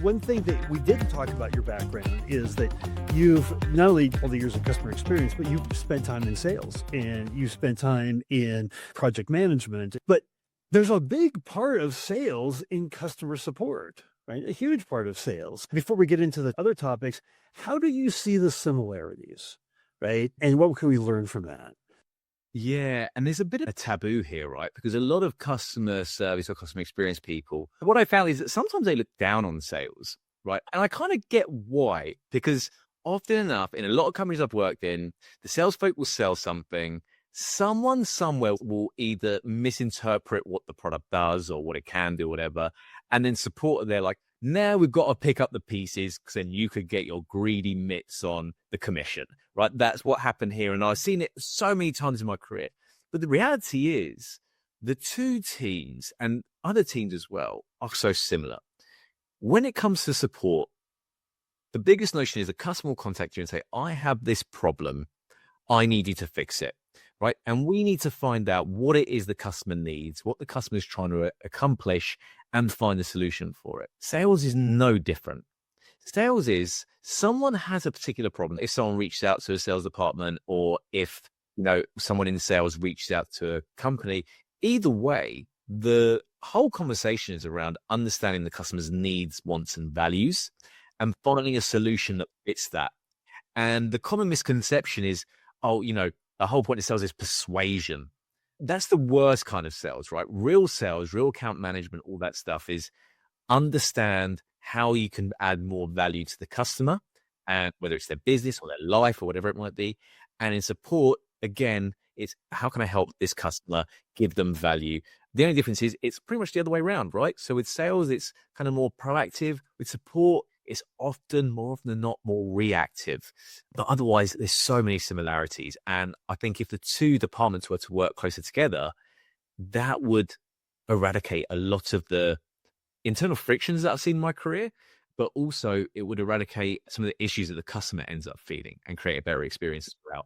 one thing that we didn't talk about your background is that you've not only all the years of customer experience, but you've spent time in sales and you spent time in project management. But there's a big part of sales in customer support, right? A huge part of sales. Before we get into the other topics, how do you see the similarities, right? And what can we learn from that? Yeah, and there's a bit of a taboo here, right? Because a lot of customer service or customer experience people, what I found is that sometimes they look down on sales, right? And I kind of get why, because often enough, in a lot of companies I've worked in, the sales folk will sell something. Someone somewhere will either misinterpret what the product does or what it can do, whatever. And then support, they're like, now we've got to pick up the pieces because then you could get your greedy mitts on the commission, right? That's what happened here. And I've seen it so many times in my career. But the reality is the two teams and other teams as well are so similar. When it comes to support, the biggest notion is the customer will contact you and say, I have this problem. I need you to fix it, right? And we need to find out what it is the customer needs, what the customer is trying to accomplish, and find a solution for it. Sales is no different. Sales is someone has a particular problem. If someone reaches out to a sales department or if, someone in sales reaches out to a company, either way, the whole conversation is around understanding the customer's needs, wants, and values and finding a solution that fits that. And the common misconception is, the whole point of sales is persuasion. That's the worst kind of sales, right? Real sales, real account management, all that stuff is understand how you can add more value to the customer and whether it's their business or their life or whatever it might be. And in support, again, it's how can I help this customer, give them value? The only difference is it's pretty much the other way around, right? So with sales, it's kind of more proactive. With support, it's more often than not more reactive. But otherwise, there's so many similarities. And I think if the two departments were to work closer together, that would eradicate a lot of the internal frictions that I've seen in my career, but also it would eradicate some of the issues that the customer ends up feeling and create a better experience throughout.